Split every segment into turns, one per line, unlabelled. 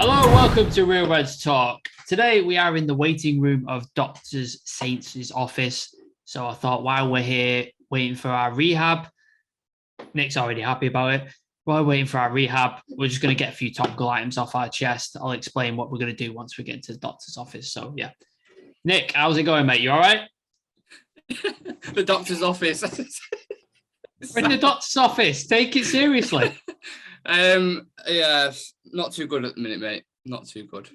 Hello, welcome to Real Reds Talk. Today we are in the waiting room of Dr. Saints' office. So I thought while we're here waiting for our rehab, Nick's already happy about it. While we're waiting for our rehab, we're just going to get a few topical items off our chest. I'll explain what we're going to do once we get into the doctor's office. So yeah. Nick, how's it going, mate? You all right?
The doctor's office.
We're in the doctor's office. Take it seriously.
Yeah, not too good at the minute, mate. Not too good.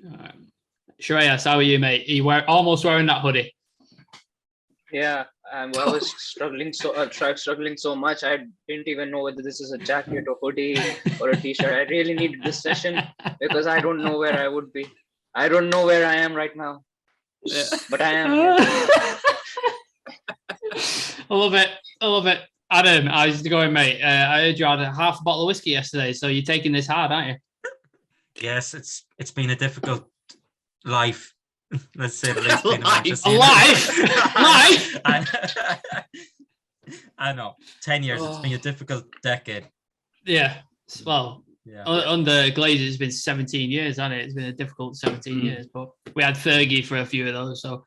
Shreyas, how are you, mate? You were almost wearing that hoodie.
Yeah, I was struggling so much. I didn't even know whether this is a jacket or hoodie or a t-shirt. I really needed this session because I don't know where I would be. I don't know where I am right now. Yeah. But I am.
I love it. Adam, how's it going, mate? I heard you had half a bottle of whiskey yesterday, so you're taking this hard, aren't you?
Yes, it's been a difficult life. Let's say the least.
Life.
I know. 10 years. It's been a difficult decade.
Yeah. Well, under Glazers, it's been 17 years, hasn't it? It's been a difficult 17 years, but we had Fergie for a few of those. So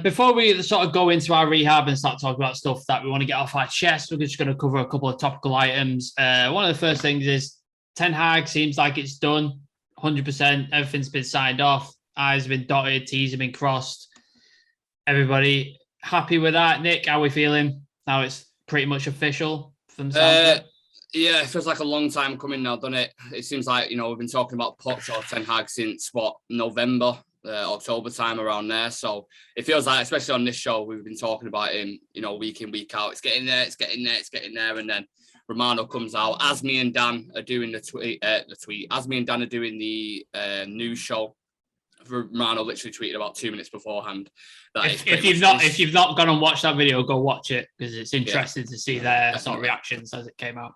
before we sort of go into our rehab and start talking about stuff that we want to get off our chest, we're just going to cover a couple of topical items. One of the first things is Ten Hag seems like it's done 100%. Everything's been signed off. I's have been dotted. T's have been crossed. Everybody happy with that? Nick, how are we feeling? Now it's pretty much official from the sound.
Yeah, it feels like a long time coming now, doesn't it? It seems like, we've been talking about Poch or Ten Hag since, November, October time around there. So it feels like, especially on this show, we've been talking about him, week in, week out. It's getting there. And then Romano comes out. As me and Dan are doing the tweet. As me and Dan are doing the news show, Romano literally tweeted about 2 minutes beforehand.
If you've not gone and watched that video, go watch it because it's interesting to see their sort of reactions as it came out.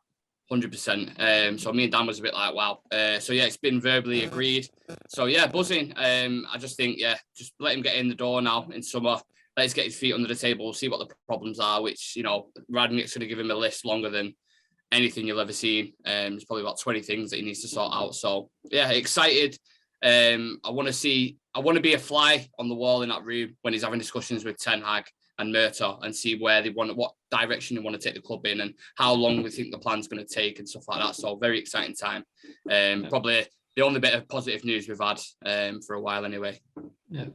100%. So me and Dan was a bit like, wow. So yeah, it's been verbally agreed. So yeah, buzzing. I just think, just let him get in the door now in summer. Let's get his feet under the table, see what the problems are, which, Radnick's going to give him a list longer than anything you'll ever see. There's probably about 20 things that he needs to sort out. So yeah, excited. I want to be a fly on the wall in that room when he's having discussions with Ten Hag and Murta and see what direction they want to take the club in and how long we think the plan's going to take and stuff like that. So very exciting time. Probably the only bit of positive news we've had for a while anyway.
Yeah.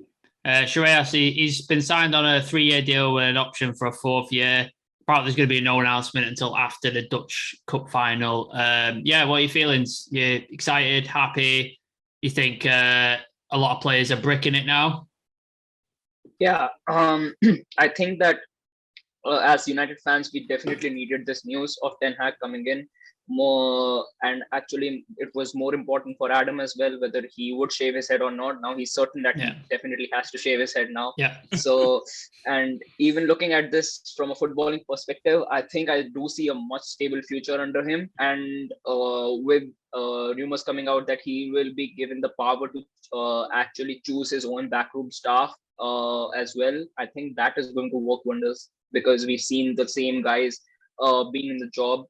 Shreyas, he's been signed on a 3-year deal with an option for a 4th year. Probably there's going to be no announcement until after the Dutch Cup final. What are your feelings? You excited, happy? You think a lot of players are bricking it now?
Yeah, I think that as United fans, we definitely needed this news of Ten Hag coming in more, and actually it was more important for Adam as well, whether he would shave his head or not. Now he's certain that he definitely has to shave his head now.
Yeah.
So, and even looking at this from a footballing perspective, I think I do see a much stable future under him, and with rumors coming out that he will be given the power to actually choose his own backroom staff as well. I think that is going to work wonders because we've seen the same guys being in the job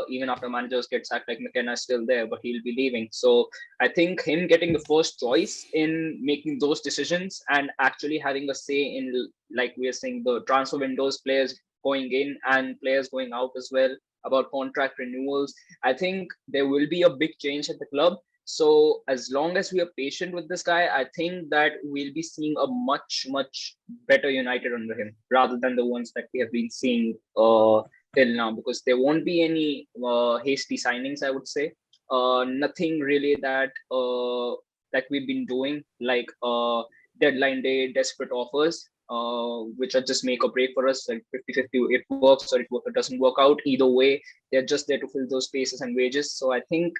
even after managers get sacked, like McKenna is still there, but he'll be leaving. So I think him getting the first choice in making those decisions and actually having a say in, like we are saying, the transfer windows, players going in and players going out as well, about contract renewals. I think there will be a big change at the club. So as long as we are patient with this guy, I think that we'll be seeing a much, much better United under him rather than the ones that we have been seeing till now, because there won't be any hasty signings, I would say. Nothing really that we've been doing, like deadline day desperate offers, which are just make or break for us, like 50-50, it works or it doesn't work out. Either way, they're just there to fill those spaces and wages. So I think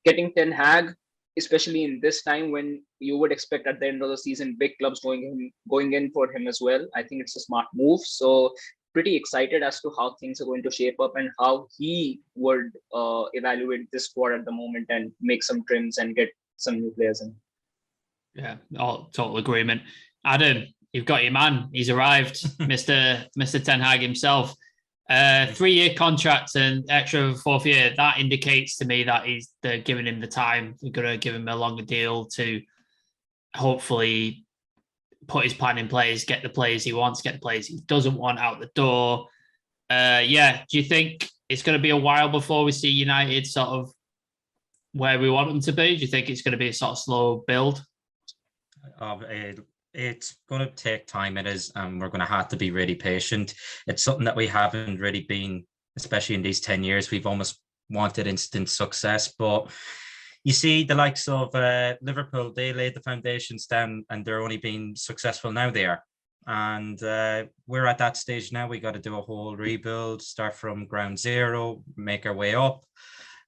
getting Ten Hag, especially in this time when you would expect at the end of the season big clubs going in for him as well, I think it's a smart move. So pretty excited as to how things are going to shape up and how he would evaluate this squad at the moment and make some trims and get some new players in.
Yeah, total agreement. Adam, you've got your man. He's arrived, Mr. Ten Hag himself. 3-year contracts and extra 4th year, that indicates to me that they're giving him the time. They're going to give him a longer deal to hopefully put his plan in place, get the players he wants, get the players he doesn't want out the door. Do you think it's going to be a while before we see United sort of where we want them to be? Do you think it's going to be a sort of slow build?
It's going to take time. It is, and we're going to have to be really patient. It's something that we haven't really been, especially in these 10 years. We've almost wanted instant success, but you see the likes of Liverpool, they laid the foundations down and they're only being successful now there. And we're at that stage now. We got to do a whole rebuild, start from ground zero, make our way up.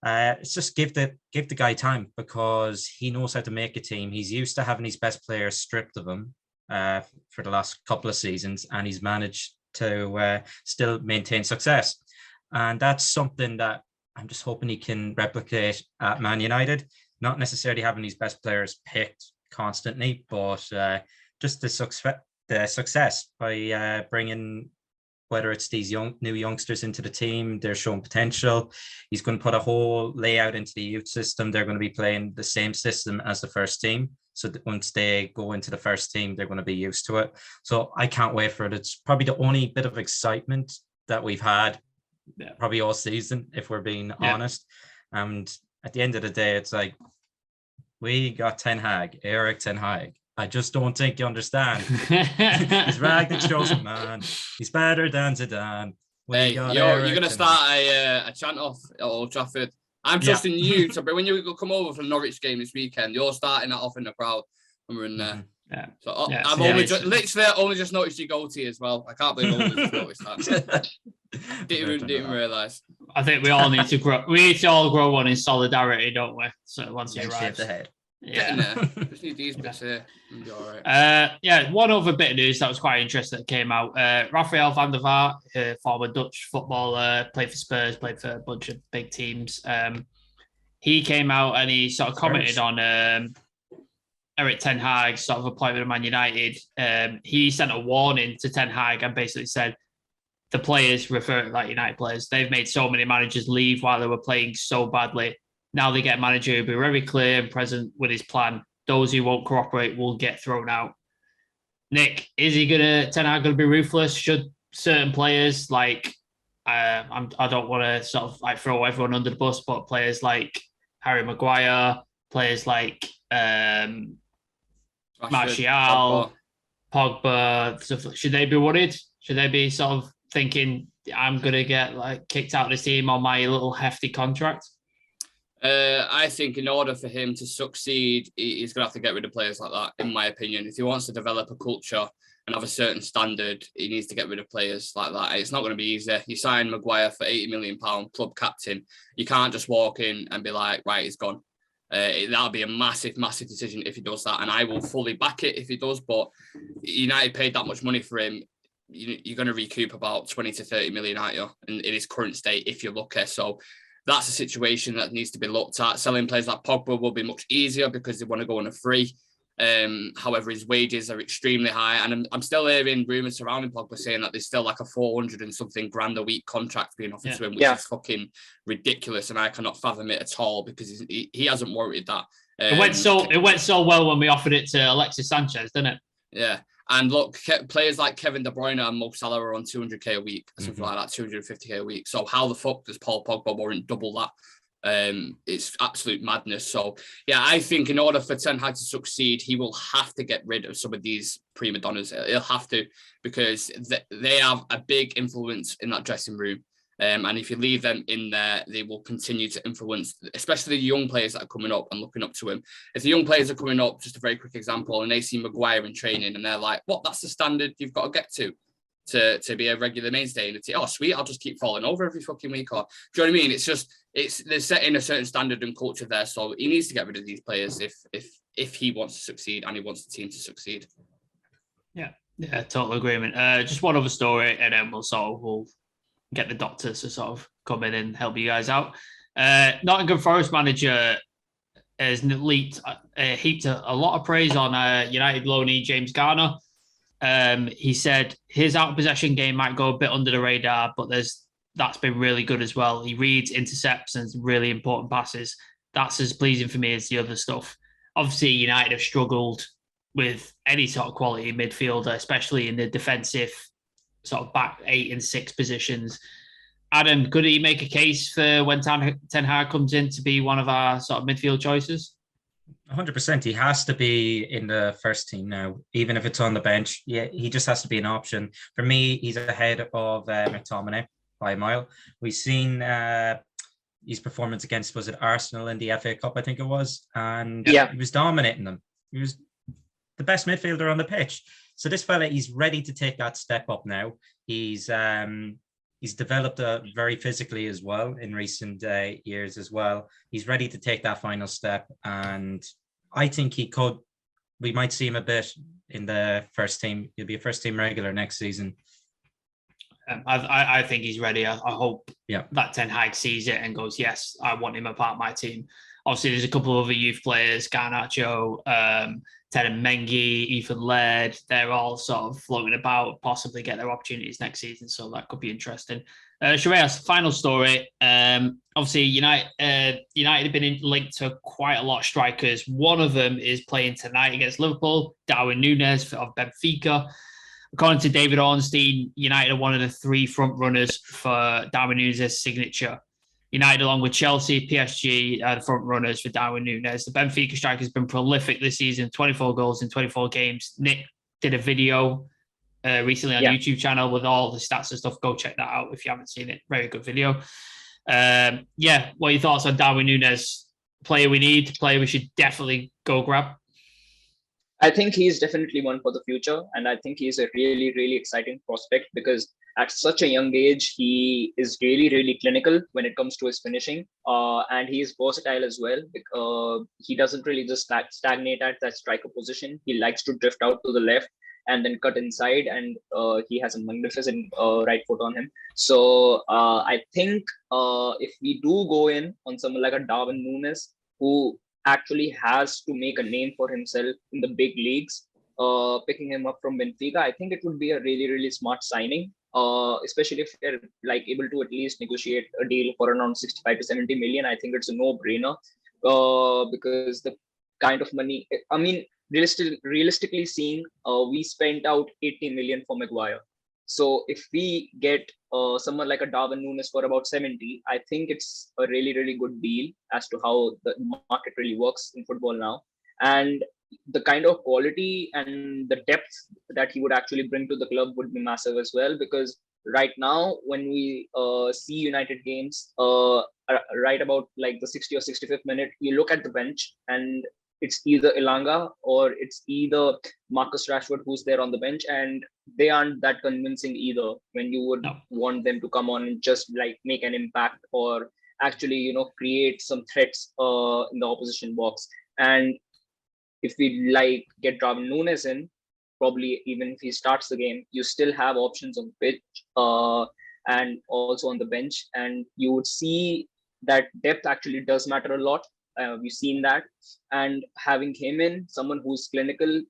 It's just give the guy time, because he knows how to make a team. He's used to having his best players stripped of him for the last couple of seasons, and he's managed to still maintain success. And that's something that I'm just hoping he can replicate at Man United. Not necessarily having his best players picked constantly, but just the success by bringing, whether it's these new youngsters into the team, they're showing potential. He's going to put a whole layout into the youth system. They're going to be playing the same system as the first team. So that once they go into the first team, they're going to be used to it. So I can't wait for it. It's probably the only bit of excitement that we've had probably all season, if we're being honest. And at the end of the day, it's like, we got Erik Ten Hag. I just don't think you understand. He's Ragnick's chosen man. He's better than Zidane.
Hey, you're going to start a chant off at Old Trafford. I'm trusting you to, but when you come over for the Norwich game this weekend, you're starting that off in the crowd when we're in there.
Yeah.
So I've only just noticed your goatee as well. I can't believe I only just noticed that. didn't even realise.
I think we all need to grow. We need to all grow one in solidarity, don't we? So once he arrives.
The head.
Getting there. Just need these bits here. All right.
One other bit of news that was quite interesting that came out. Rafael van der Vaart, former Dutch footballer, played for Spurs, played for a bunch of big teams. He came out and he sort of commented on Erik Ten Hag's sort of appointment of Man United. He sent a warning to Ten Hag and basically said the players, referring to like United players, they've made so many managers leave while they were playing so badly. Now they get a manager who'll be very clear and present with his plan. Those who won't cooperate will get thrown out. Nick, is Ten Hag going to be ruthless? Should certain players like, I don't want to sort of like throw everyone under the bus, but players like Harry Maguire, players like Martial, Pogba, should they be worried? Should they be sort of thinking, I'm going to get like kicked out of this team on my little hefty contract?
I think in order for him to succeed, he's going to have to get rid of players like that, in my opinion. If he wants to develop a culture and have a certain standard, he needs to get rid of players like that. It's not going to be easy. You sign Maguire for £80 million, club captain. You can't just walk in and be like, right, he's gone. That'll be a massive, massive decision if he does that. And I will fully back it if he does. But United paid that much money for him. You're going to recoup about 20 to 30 million, aren't you, in his current state, if you're lucky. So that's a situation that needs to be looked at. Selling players like Pogba will be much easier because they want to go on a free. However, his wages are extremely high. And I'm still hearing rumours surrounding Pogba saying that there's still like a 400 and something grand a week contract being offered to him, which is fucking ridiculous. And I cannot fathom it at all because he hasn't worried that.
It went so well when we offered it to Alexis Sanchez, didn't it?
Yeah. And look, players like Kevin De Bruyne and Mo Salah are on 200k a week, something like that, 250k a week. So how the fuck does Paul Pogba warrant double that? It's absolute madness. So yeah, I think in order for Ten Hag to succeed, he will have to get rid of some of these prima donnas. He'll have to, because they have a big influence in that dressing room. And if you leave them in there, they will continue to influence, especially the young players that are coming up and looking up to him. If the young players are coming up, just a very quick example, and they see Maguire in training and they're like, what, that's the standard you've got to get to be a regular mainstay in the team. Oh, sweet, I'll just keep falling over every fucking week. Or, do you know what I mean? It's just, they're setting a certain standard and culture there. So he needs to get rid of these players if he wants to succeed and he wants the team to succeed.
Yeah, total agreement. Just one other story, and then we'll get the doctors to sort of come in and help you guys out. Nottingham Forest manager has heaped a lot of praise on United loanee James Garner. He said his out-of-possession game might go a bit under the radar, but there's that's been really good as well. He reads, intercepts, and really important passes. That's as pleasing for me as the other stuff. Obviously, United have struggled with any sort of quality midfielder, especially in the defensive sort of back 8 and 6 positions. Adam, could he make a case for when Ten Hag comes in to be one of our sort of midfield choices?
100%. He has to be in the first team now, even if it's on the bench. Yeah, he just has to be an option. For me, he's ahead of McTominay by a mile. We've seen his performance against, was it Arsenal in the FA Cup, I think it was, and he was dominating them. He was the best midfielder on the pitch. So this fella, he's ready to take that step up now. He's developed very physically as well in recent years as well. He's ready to take that final step, and I think we might see him a bit in the first team. He'll be a first team regular next season.
I think he's ready. I hope that Ten Hag sees it and goes, yes, I want him a part of my team. Obviously, there's a couple of other youth players, Garnacho, Teden Mengi, Ethan Laird. They're all sort of floating about, possibly get their opportunities next season. So that could be interesting. Shreyas, final story. Obviously, United have been linked to quite a lot of strikers. One of them is playing tonight against Liverpool, Darwin Núñez of Benfica. According to David Ornstein, United are one of the 3 front runners for Darwin Núñez's signature. United, along with Chelsea, PSG, are the front runners for Darwin Núñez. The Benfica striker has been prolific this season, 24 goals in 24 games. Nick did a video recently on YouTube channel with all the stats and stuff. Go check that out if you haven't seen it. Very good video. What are your thoughts on Darwin Núñez? Player we need, player we should definitely go grab?
I think he's definitely one for the future. And I think he's a really, really exciting prospect because at such a young age, he is really, really clinical when it comes to his finishing. And he is versatile as well. He doesn't really just stagnate at that striker position. He likes to drift out to the left and then cut inside. And he has a magnificent right foot on him. So I think if we do go in on someone like a Darwin Núñez, who actually has to make a name for himself in the big leagues, picking him up from Benfica, I think it would be a really, really smart signing, especially if they're like able to at least negotiate a deal for around 65 to 70 million. I think it's a no-brainer because the kind of money, I mean, realistically seeing, we spent out 80 million for Maguire. So if we get someone like a Darwin Núñez for about 70, I think it's a really, really good deal as to how the market really works in football now. And the kind of quality and the depth that he would actually bring to the club would be massive as well. Because right now, when we see United games, right about like the 60 or 65th minute, you look at the bench and it's either Elanga or it's either Marcus Rashford who's there on the bench, and they aren't that convincing either when you would want them to come on and just like make an impact or actually, create some threats in the opposition box. And if we like get Darwin Núñez in, probably even if he starts the game, you still have options on the pitch and also on the bench. And you would see that depth actually does matter a lot. We've seen that, and having him in, someone who's clinical,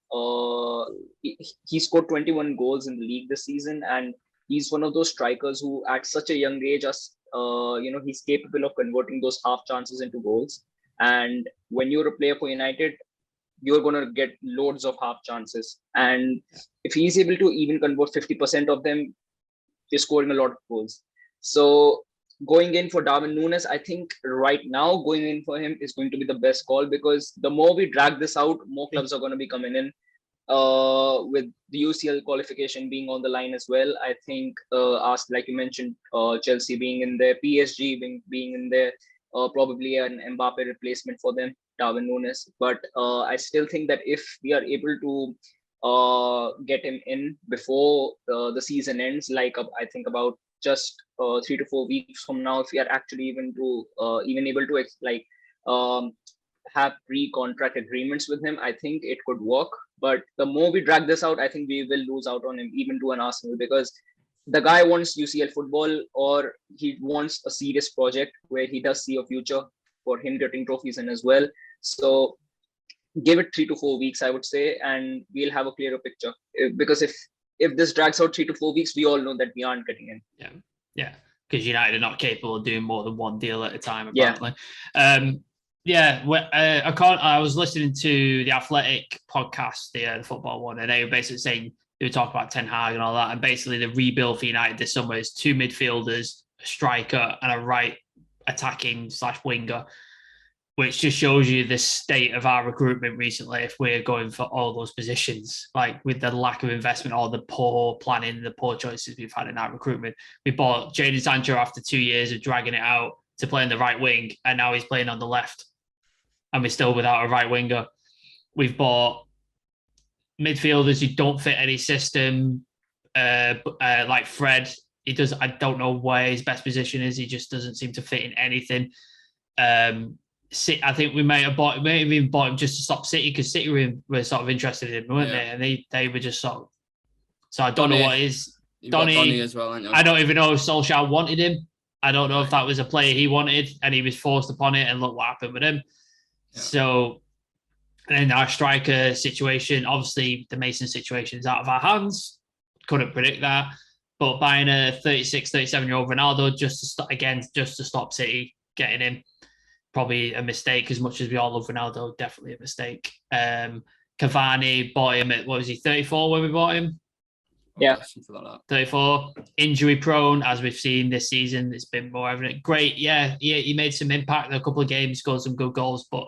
he scored 21 goals in the league this season, and he's one of those strikers who at such a young age, he's capable of converting those half chances into goals. And when you're a player for United, you're going to get loads of half chances, and if he's able to even convert 50% of them, you're scoring a lot of goals. So going in for Darwin Núñez, I think right now going in for him is going to be the best call, because the more we drag this out, more clubs are going to be coming in. With the UCL qualification being on the line as well, I think, like you mentioned, Chelsea being in there, PSG being in there, probably an Mbappe replacement for them, Darwin Núñez. But I still think that if we are able to get him in before the season ends, like I think about just 3 to 4 weeks from now, if we are actually even able to have pre-contract agreements with him, I think it could work. But the more we drag this out, I think we will lose out on him, even to an Arsenal, because the guy wants UCL football, or he wants a serious project where he does see a future for him getting trophies in as well. So give it 3 to 4 weeks, I would say, and we'll have a clearer picture. Because if this drags out 3 to 4 weeks, we all know that we aren't getting in.
Yeah. because United are not capable of doing more than one deal at a time,
Yeah.
apparently. I was listening to the Athletic podcast, the football one, and they were basically saying, they were talking about Ten Hag and all that, and basically the rebuild for United this summer is 2 midfielders, a striker, and a right attacking / winger, which just shows you the state of our recruitment recently. If we're going for all those positions, like with the lack of investment or the poor planning, the poor choices we've had in our recruitment, we bought Jadon Sancho after 2 years of dragging it out to play in the right wing, and now he's playing on the left, and we're still without a right winger. We've bought midfielders who don't fit any system, like Fred. He does. I don't know where his best position is. He just doesn't seem to fit in anything. I think we may have even bought him just to stop City, because City were sort of interested in him, weren't they? And they were just sort of. So I don't know what it is.
Donny as well,
I don't even know if Solskjaer wanted him. I don't know if that was a player he wanted and he was forced upon it, and look what happened with him. Yeah. So, and then our striker situation, obviously the Mason situation is out of our hands. Couldn't predict that. But buying a 36, 37-year-old Ronaldo just to stop City getting him, probably a mistake. As much as we all love Ronaldo, definitely a mistake. Cavani, bought him at, what was he, 34 when we bought him?
Yeah.
34. Injury prone, as we've seen this season. It's been more evident. Great, yeah. He made some impact in a couple of games, scored some good goals, but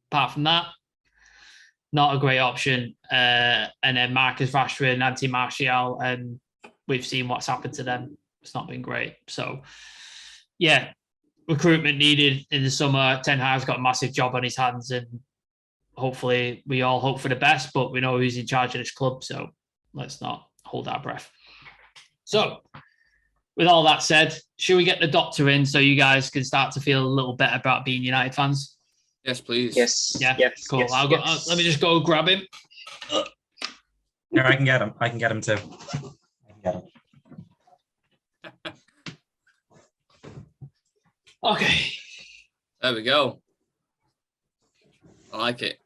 apart from that, not a great option. And then Marcus Rashford and Anthony Martial, and we've seen what's happened to them. It's not been great. So, yeah, recruitment needed in the summer. Ten Hag's got a massive job on his hands, and hopefully we all hope for the best, but we know who's in charge of this club, so let's not hold our breath. So, with all that said, should we get the doctor in so you guys can start to feel a little better about being United fans?
Yes, please.
Yes.
Yeah.
Yes.
Cool.
Yes,
let me just go grab him.
Here, I can get him. I can get him too. I can get him.
Okay.
There we go. I like it.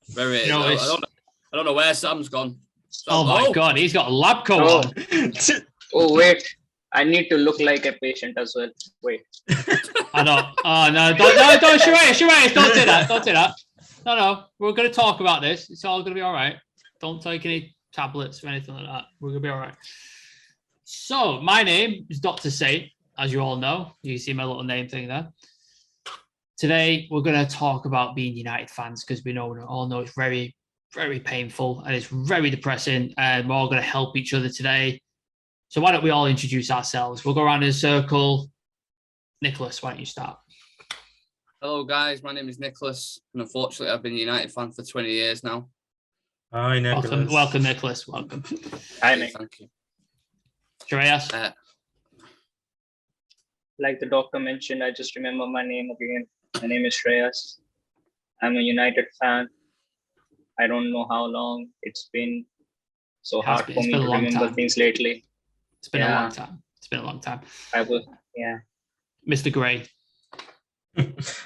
Very. I don't know where Sam's gone.
Oh my God, he's got a lab coat on.
Oh wait, I need to look like a patient as well. Wait.
I know. Oh no! Don't, Sheree, don't do that. Don't do that. No. We're going to talk about this. It's all going to be all right. Don't take any tablets or anything like that. We're going to be all right. So my name is Dr. Saint, as you all know. You see my little name thing there. Today we're going to talk about being United fans, because we all know it's very, very painful and it's very depressing, and we're all going to help each other today. So why don't we all introduce ourselves? We'll go around in a circle. Nicholas, why don't you start?
Hello, guys. My name is Nicholas, and unfortunately, I've been a United fan for 20 years now.
Hi, Nicholas.
Welcome, Nicholas. Welcome.
Hi, Nick.
Thank you.
Shreyas?
Like the doctor mentioned, I just remember my name again. My name is Shreyas. I'm a United fan. I don't know how long it's been so hard for me to remember things lately.
It's been a long time. It's been a long time.
Yeah.
Mr. Gray.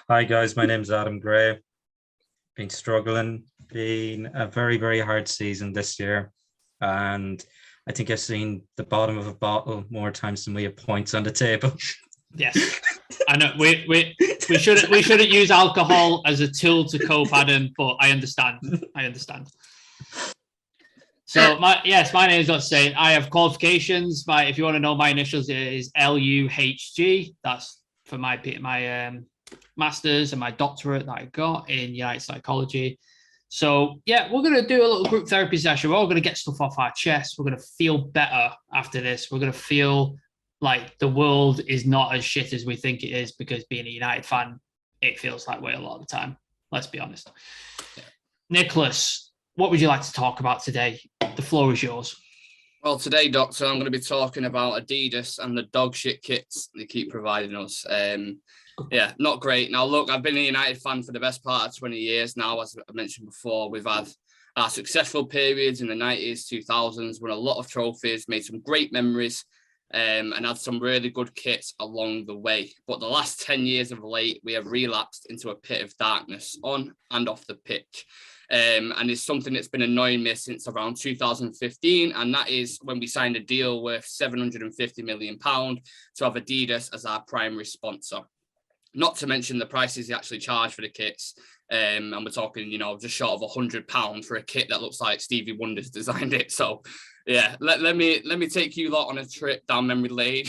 Hi guys, my name's Adam Gray. Been struggling, been a very, very hard season this year, and I think I've seen the bottom of a bottle more times than we have points on the table.
Yes, I know we shouldn't use alcohol as a tool to cope, Adam, but I understand. So my name is Dr. Saint. I have qualifications. If you want to know, my initials is LUHG. That's for my master's and my doctorate that I got in United Psychology. So yeah, we're going to do a little group therapy session. We're all going to get stuff off our chest. We're going to feel better after this. We're going to feel like the world is not as shit as we think it is, because being a United fan, it feels that way a lot of the time. Let's be honest. Yeah. Nicholas, what would you like to talk about today? The floor is yours.
Well, today, Doctor, I'm going to be talking about Adidas and the dog shit kits they keep providing us. Yeah, not great. Now, look, I've been a United fan for the best part of 20 years now. As I mentioned before, we've had our successful periods in the 90s, 2000s, won a lot of trophies, made some great memories, and had some really good kits along the way. But the last 10 years of late, we have relapsed into a pit of darkness on and off the pitch. And it's something that's been annoying me since around 2015. And that is when we signed a deal worth £750 million to have Adidas as our primary sponsor. Not to mention the prices they actually charge for the kits. And we're talking, just short of £100 for a kit that looks like Stevie Wonder's designed it. So, yeah, let me take you lot on a trip down memory lane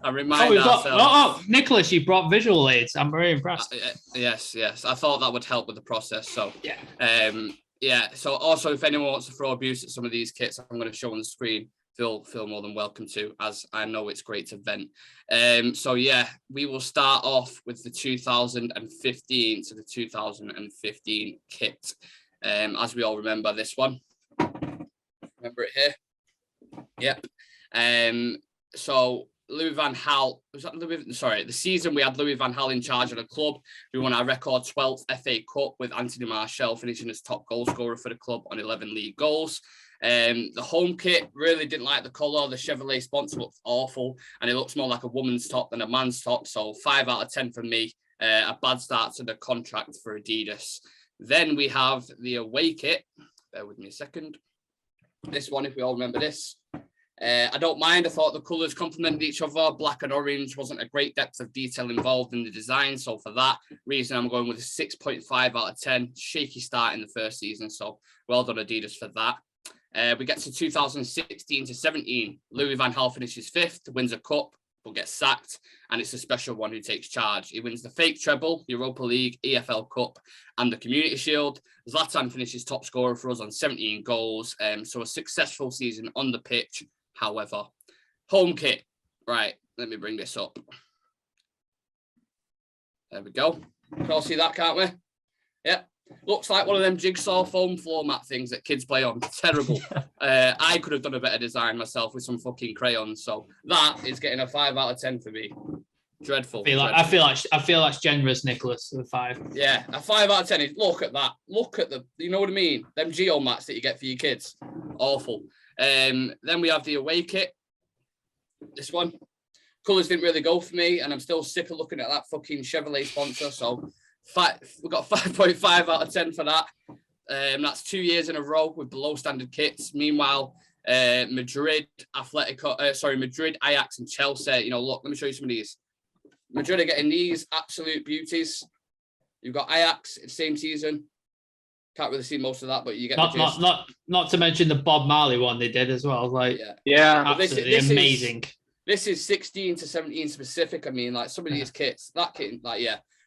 and remind ourselves.
Nicholas, you brought visual aids. I'm very impressed.
Yes. I thought that would help with the process. So, yeah. So also, if anyone wants to throw abuse at some of these kits, I'm going to show on the screen. Feel more than welcome to, as I know it's great to vent. So yeah, we will start off with the 2015 to the 2015 kit. As we all remember this one. Remember it here? Yep. So Louis van Gaal, the season we had Louis van Gaal in charge of the club. We won our record 12th FA Cup with Anthony Martial finishing as top goal scorer for the club on 11 league goals. The home kit, really didn't like the colour. The Chevrolet sponsor looks awful, and it looks more like a woman's top than a man's top. So 5 out of 10 for me. A bad start to the contract for Adidas. Then we have the away kit. Bear with me a second. This one, if we all remember this. I don't mind. I thought the colours complemented each other. Black and orange wasn't a great depth of detail involved in the design. So for that reason, I'm going with a 6.5 out of 10. Shaky start in the first season. So well done, Adidas, for that. We get to 2016 to 17. Louis van Gaal finishes 5th, wins a cup, but gets sacked. And it's a special one who takes charge. He wins the fake treble, Europa League, EFL Cup, and the Community Shield. Zlatan finishes top scorer for us on 17 goals. So a successful season on the pitch. However, home kit. Right, let me bring this up. There we go. We can all see that, can't we? Yeah. Looks like one of them jigsaw foam floor mat things that kids play on. Terrible. I could have done a better design myself with some fucking crayons. So that is getting a 5 out of 10 for me. Dreadful.
I feel that's generous, Nicholas. The 5.
Yeah, a 5 out of 10 is, look at that. Look at you know what I mean? Them geo mats that you get for your kids. Awful. Then we have the away kit. This one. Colours didn't really go for me, and I'm still sick of looking at that fucking Chevrolet sponsor. So we've got 5.5 out of 10 for that. That's 2 years in a row with below standard kits. Meanwhile, Madrid, Ajax, and Chelsea. Look, let me show you some of these. Madrid are getting these absolute beauties. You've got Ajax, same season. Can't really see most of that, but you get the gist.
Not to mention the Bob Marley one they did as well. Absolutely amazing.
This is 16 to 17 specific. I mean, like some of these kits, that kit,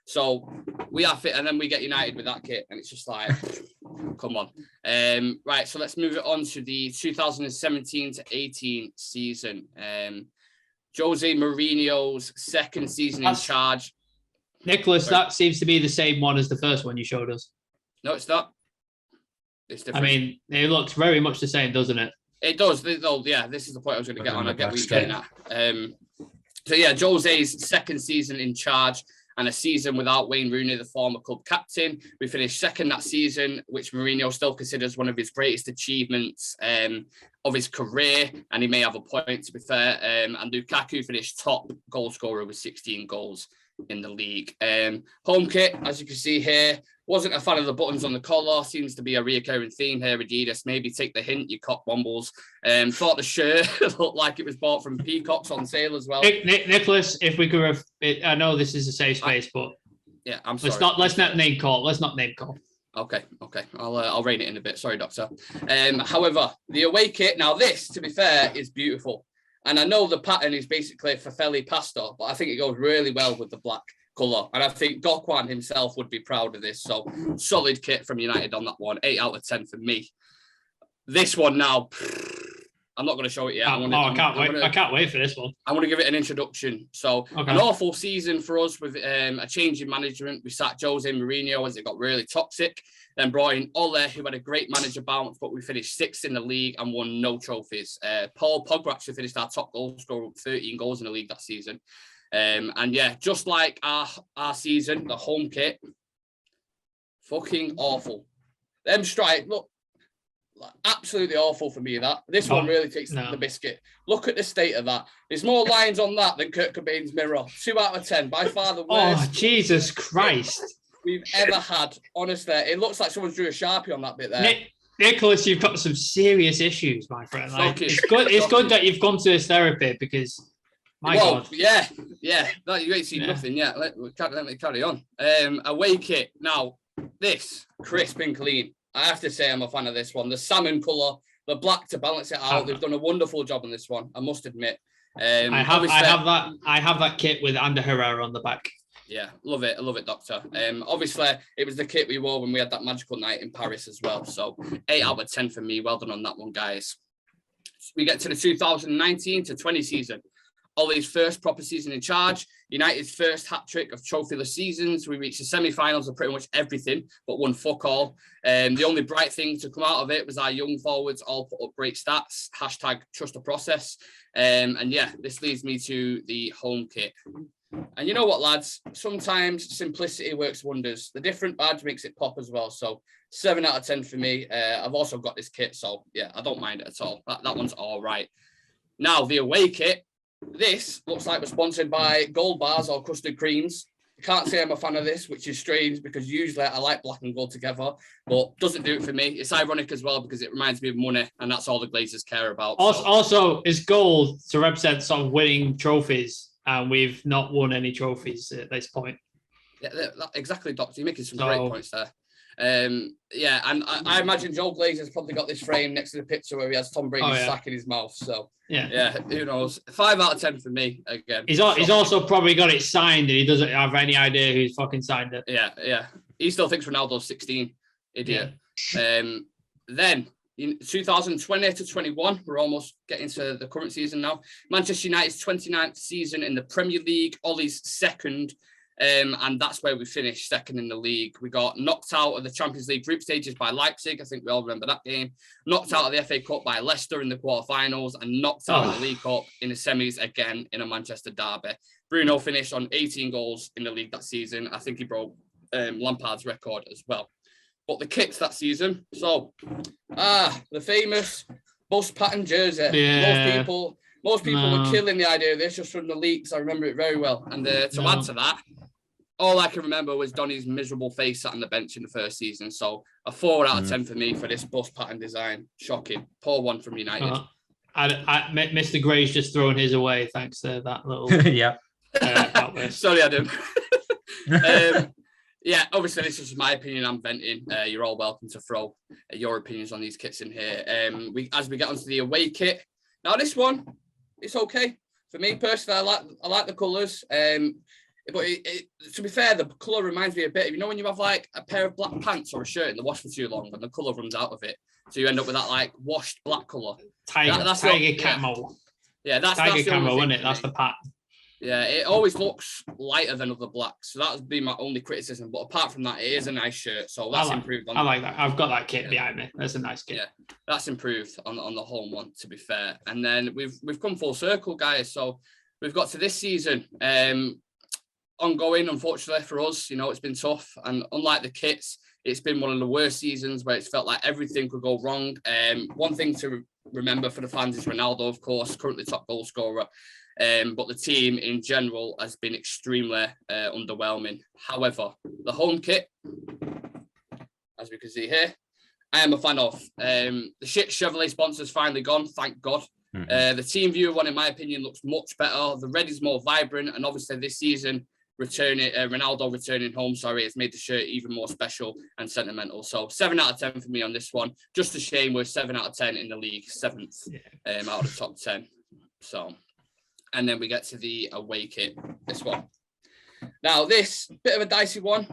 so we are fit, and then we get United with that kit, and it's just like, come on. Right, so let's move it on to the 2017 to 18 season. Jose Mourinho's second season in charge.
Nicholas, that seems to be the same one as the first one you showed us.
No, it's not. It's different.
I mean, it looks very much the same, doesn't it?
It does. Yeah, this is the point I was going to get on. I get what you're getting at. So yeah, Jose's second season in charge, and a season without Wayne Rooney, the former club captain. We finished second that season, which Mourinho still considers one of his greatest achievements of his career, and he may have a point, to be fair. And Lukaku finished top goal scorer with 16 goals in the league. Home kit, as you can see here, wasn't a fan of the buttons on the collar. Seems to be a reoccurring theme here. Adidas, maybe take the hint, you cock wombles. Thought the shirt looked like it was bought from Peacocks on sale as well.
Nicholas, if we could have, I know this is a safe space, but
yeah, I'm sorry.
Let's not name call. Let's not name call.
Okay. I'll rein it in a bit. Sorry, Doctor. However, the away kit, now this, to be fair, is beautiful. And I know the pattern is basically Fafeli Pastor, but I think it goes really well with the black colour. And I think Gokwan himself would be proud of this. So solid kit from United on that one. 8 out of 10 for me. This one now, I'm not going to show it yet.
I can't wait for this one.
I want to give it an introduction. So An awful season for us with a change in management. We sacked Jose Mourinho as it got really toxic. Then brought in Ole, who had a great manager bounce, but we finished 6th in the league and won no trophies. Paul Pogba actually finished our top goal scorer with 13 goals in the league that season. And yeah, just like our season, the home kit, fucking awful. Them strike, look, absolutely awful for me, that. This one really takes the biscuit. Look at the state of that. There's more lines on that than Kurt Cobain's mirror. 2 out of 10, by far the worst.
Oh, Jesus Christ.
we've ever had. Honestly, it looks like someone drew a Sharpie on that bit there.
Nicholas, you've got some serious issues, my friend. Like,
Shocking.
it's good that you've gone to this therapy because, my God.
Yeah. No, you ain't seen nothing yet. Let me carry on. Away kit. Now, this, crisp and clean. I have to say I'm a fan of this one. The salmon colour, the black to balance it out. They've done a wonderful job on this one, I must admit.
I have that kit with Ander Herrera on the back.
Yeah, love it. I love it, Doctor. Obviously, it was the kit we wore when we had that magical night in Paris as well. So 8 out of 10 for me. Well done on that one, guys. We get to the 2019 to 20 season. Ollie's first proper season in charge. United's first hat-trick of trophyless seasons. We reached the semi-finals of pretty much everything, but won fuck all. The only bright thing to come out of it was our young forwards all put up great stats. # trust the process. And yeah, this leads me to the home kit. And you know what, lads? Sometimes simplicity works wonders. The different badge makes it pop as well. So 7 out of 10 for me. I've also got this kit, so yeah, I don't mind it at all. That one's all right. Now, the away kit. This looks like we're sponsored by Gold Bars or Custard Creams. I can't say I'm a fan of this, which is strange because usually I like black and gold together, but doesn't do it for me. It's ironic as well because it reminds me of money, and that's all the Glazers care about.
Also, it's gold to represent sort of winning trophies, and we've not won any trophies at this point.
Yeah, exactly, Doctor. You're making some great points there. Yeah, and I imagine Joel Glazer's probably got this frame next to the picture where he has Tom Brady's sack in his mouth. So yeah, who knows? 5 out of 10 for me again. He's
also probably got it signed, and he doesn't have any idea who's fucking signed it.
Yeah. He still thinks Ronaldo's 16. Idiot. Yeah. Then in 2020 to 21, we're almost getting to the current season now. Manchester United's 29th season in the Premier League. Ollie's second. And that's where we finished second in the league. We got knocked out of the Champions League group stages by Leipzig. I think we all remember that game. Knocked out of the FA Cup by Leicester in the quarterfinals, and knocked out of the League Cup in the semis again in a Manchester derby. Bruno finished on 18 goals in the league that season. I think he broke Lampard's record as well. But the kits that season. So, the famous bus pattern jersey.
Yeah.
Most people were killing the idea of this just from the leaks. I remember it very well. And to add to that, all I can remember was Donny's miserable face sat on the bench in the first season. So a 4 out of 10 for me for this bus pattern design. Shocking. Poor one from United.
Mr. Gray's just thrown his away thanks to that little
Sorry, Adam. Yeah, obviously this is my opinion. I'm venting. You're all welcome to throw your opinions on these kits in here. As we get onto the away kit. Now this one, it's okay. For me personally, I like the colours. But to be fair, the colour reminds me a bit. You know when you have like a pair of black pants or a shirt in the wash for too long and the colour runs out of it, so you end up with that like washed black colour.
Tiger camo.
Yeah, that's
tiger camo, isn't it? That's the pattern.
Yeah, it always looks lighter than other blacks, so that would be my only criticism. But apart from that, it is a nice shirt, so that's improved.
I like that. I've got that kit behind me. That's a nice kit.
Yeah, that's improved on the home one, to be fair. And then we've come full circle, guys. So we've got to this season. Ongoing, unfortunately for us, it's been tough. And unlike the kits, it's been one of the worst seasons where it's felt like everything could go wrong. One thing to remember for the fans is Ronaldo, of course, currently top goal scorer. But the team in general has been extremely underwhelming. However, the home kit, as we can see here, I am a fan of. The shit Chevrolet sponsor's finally gone, thank God. The team viewer one, in my opinion, looks much better. The red is more vibrant, and obviously this season, Ronaldo returning home, it's made the shirt even more special and sentimental. So 7 out of 10 for me on this one. Just a shame we're 7 out of 10 in the league, 7th out of the top 10. So. And then we get to the away kit, this one. Now, this bit of a dicey one.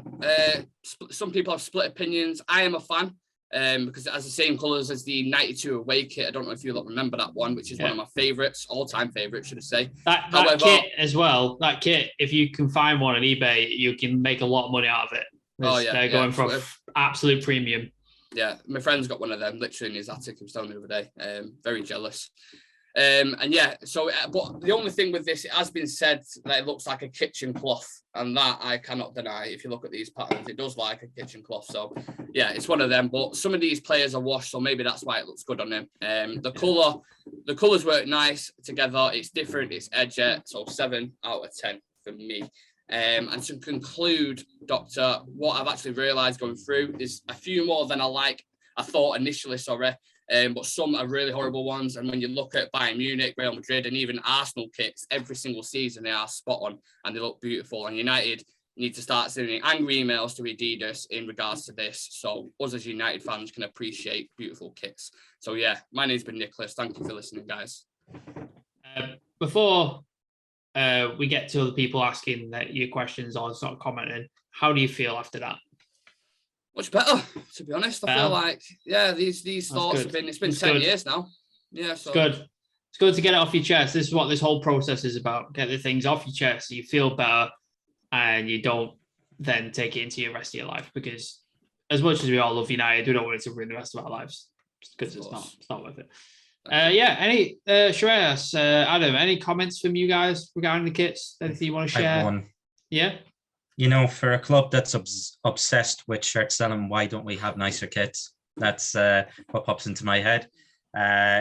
Some people have split opinions. I am a fan because it has the same colours as the 92 away kit. I don't know if you remember that one, which is one of my favourites, all-time favourites, should I say.
That kit as well, that kit, if you can find one on eBay, you can make a lot of money out of it. They're going for absolute premium.
Yeah, my friend's got one of them, literally in his attic. He was telling me the other day. Very jealous. But the only thing with this, it has been said that it looks like a kitchen cloth, and that I cannot deny. If you look at these patterns, it does like a kitchen cloth. So yeah, it's one of them. But some of these players are washed, so maybe that's why it looks good on them. The colours work nice together. It's different. It's edgy. So 7 out of 10 for me. And to conclude, Doctor, what I've actually realised going through is a few more than I thought initially, but some are really horrible ones. And when you look at Bayern Munich, Real Madrid, and even Arsenal kits, every single season they are spot on and they look beautiful. And United need to start sending angry emails to Adidas in regards to this, so us as United fans can appreciate beautiful kits. So yeah, my name's been Nicholas. Thank you for listening, guys.
Before we get to other people asking your questions or sort of commenting, how do you feel after that?
Much better, to be honest. I feel like, these thoughts have been, it's been 10 years now. Yeah, so.
It's good. It's good to get it off your chest. This is what this whole process is about. Get the things off your chest so you feel better and you don't then take it into the rest of your life, because as much as we all love United, we don't want it to ruin the rest of our lives because it's not worth it. Any Shreyas, Adam, any comments from you guys regarding the kits? Anything you want to share?
One.
Yeah.
You know, for a club that's obsessed with shirt selling, why don't we have nicer kits? That's what pops into my head.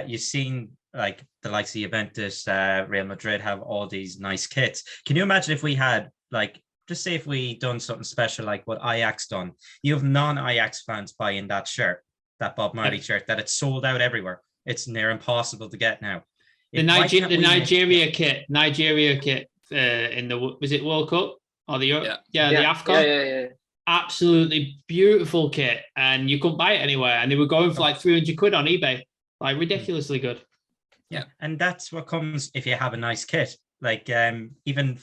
You've seen like the likes of Juventus, Real Madrid have all these nice kits. Can you imagine if we had, like, just say if we done something special like what Ajax done? You have non-Ajax fans buying that shirt, that Bob Marley shirt, that it's sold out everywhere. It's near impossible to get now.
The Nigeria kit in the, was it World Cup or the Europe? The AFCON.
Yeah.
Absolutely beautiful kit, and you couldn't buy it anywhere, and they were going for like 300 quid on eBay, like ridiculously good.
Yeah, and that's what comes if you have a nice kit. Like even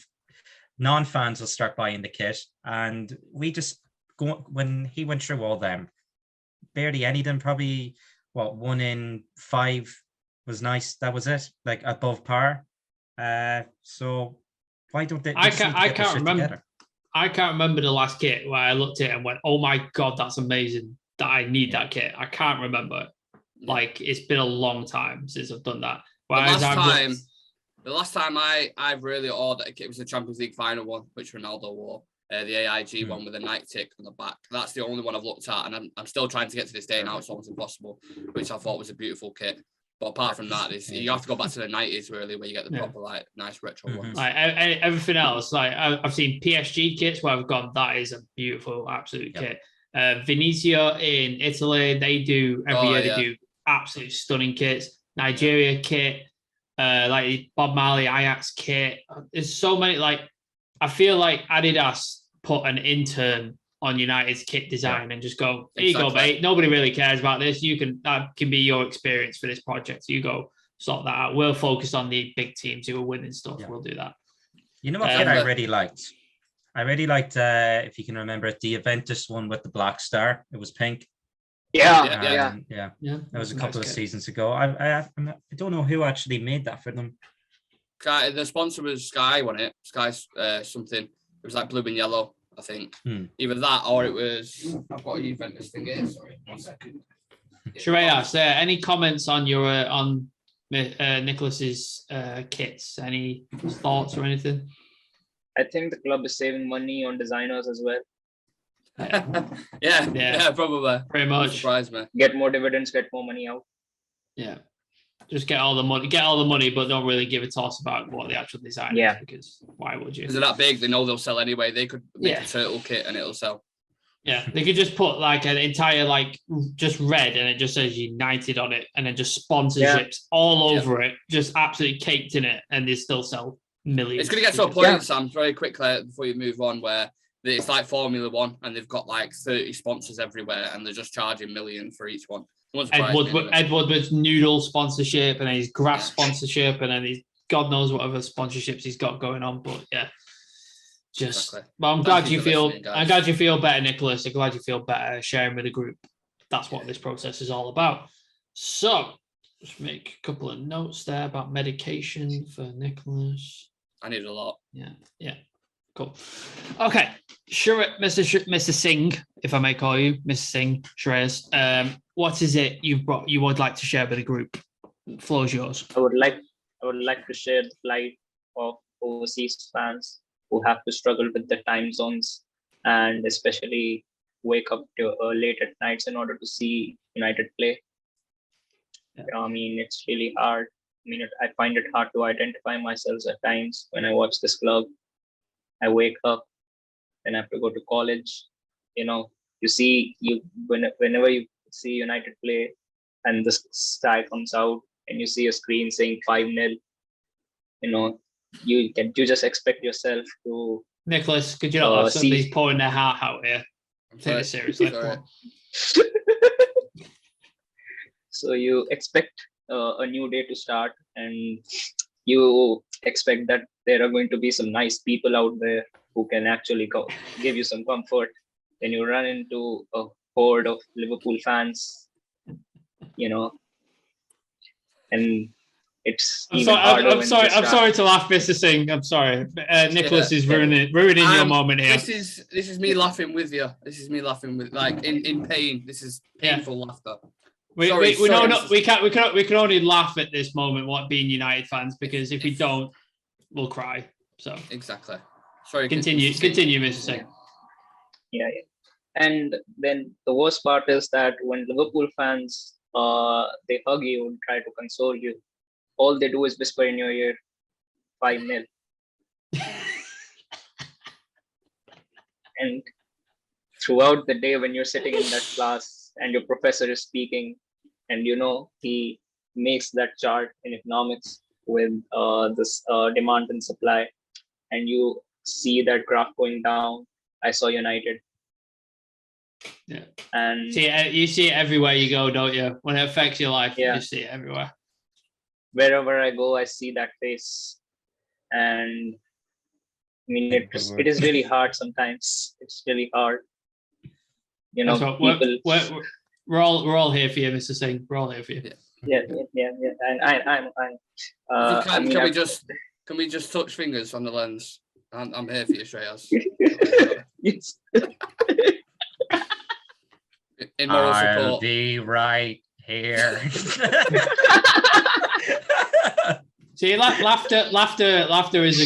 non-fans will start buying the kit, and we just go, when he went through all them, barely any of them, probably 1 in 5 was nice. That was it, like above par. So why don't they? I can't
remember.
Together?
I can't remember the last kit where I looked at it and went, "Oh my god, that's amazing! That I need that kit." I can't remember. Like, it's been a long time since I've done that.
The last time I really ordered a kit was the Champions League final one, which Ronaldo wore. The AIG one with a Nike tick on the back. That's the only one I've looked at, and I'm still trying to get to this day now. It's almost impossible, which I thought was a beautiful kit. But apart from that, you have to go back to the 90s really, where you get the proper like nice retro ones.
Like everything else, like I've seen PSG kits where I've gone, that is a beautiful, absolute kit. Venezia in Italy, they do every year. They do absolutely stunning kits. Nigeria kit, like Bob Marley Ajax kit. There's so many. Like, I feel like Adidas put an intern on United's kit design and just go, here you go, mate. Nobody really cares about this. That can be your experience for this project. So you go sort that out. We'll focus on the big teams who are winning stuff. We'll do that.
You know what kit I really liked? I really liked, if you can remember it, the Juventus one with the black star. It was pink.
Yeah.
That was a couple of seasons ago. I don't know who actually made that for them.
The sponsor was Sky, wasn't it? Sky something. It was like blue and yellow, I think. Either that or it was. I've got a Juventus thing here. Sorry, 1 second.
Shreyas, any comments on your Nicholas's kits? Any thoughts or anything?
I think the club is saving money on designers as well.
Yeah, probably.
Pretty much.
Surprise me.
Get more dividends, get more money out.
Yeah. Just get all the money, but don't really give a toss about what the actual design is, because why would you?
Because they're that big, they know they'll sell anyway. They could make a turtle kit and it'll sell.
Yeah, they could just put like an entire just red and it just says United on it, and then just sponsorships all over it, just absolutely caked in it, and they still sell millions.
It's going to get to a point, Sam, very quickly before you move on, where it's like Formula One and they've got like 30 sponsors everywhere and they're just charging millions for each one. Ed Woodward's noodle sponsorship, and then his grass sponsorship, and then he's God knows what other sponsorships he's got going on. But But I'm glad you feel better, Nicholas. I'm glad you feel better sharing with the group. That's what this process is all about. So just make a couple of notes there about medication for Nicholas. I need a lot.
Yeah. Cool. Okay. Sure, Mr. Singh, if I may call you, Mr. Singh, Shreyas. What is it you would like to share with the group? The floor is yours.
I would like to share the plight of overseas fans who have to struggle with the time zones and especially wake up late at nights in order to see United play. I mean, it's really hard. I mean, I find it hard to identify myself at times when I watch this club. I wake up, then I have to go to college. Whenever you see United play, and the sky comes out, and you see a screen saying 5-0, you just expect yourself to
Nicholas, could you not have somebody's pouring their heart out here? Take it seriously.
So you expect a new day to start, and you expect that there are going to be some nice people out there who can actually give you some comfort. Then you run into a horde of Liverpool fans, and it's
I'm sorry to laugh, Mr. Singh. I'm sorry. Nicholas is ruining your moment here.
This is me laughing with you. This is me laughing with, like, in pain. This is painful laughter.
We can only laugh at this moment, what being United fans, because if we don't, we'll cry. So
exactly. Sorry.
Continue, Mr. Singh.
Yeah. And then the worst part is that when Liverpool fans they hug you and try to console you, all they do is whisper in your ear, 5-0. And throughout the day, when you're sitting in that class and your professor is speaking, and he makes that chart in economics with this demand and supply, and you see that graph going down, I saw United.
Yeah.
And
you see it everywhere you go, don't you? When it affects your life,
yeah.
You see it everywhere.
Wherever I go, I see that face, and I mean, it is really hard sometimes. It's really hard. People.
We're all here for you, Mr. Singh. We're all here for you.
Yeah. And
Can we just touch fingers on the lens? I'm here for you, Shreyas.
Yes.
In moral support.
I'll be right here.
See, laughter is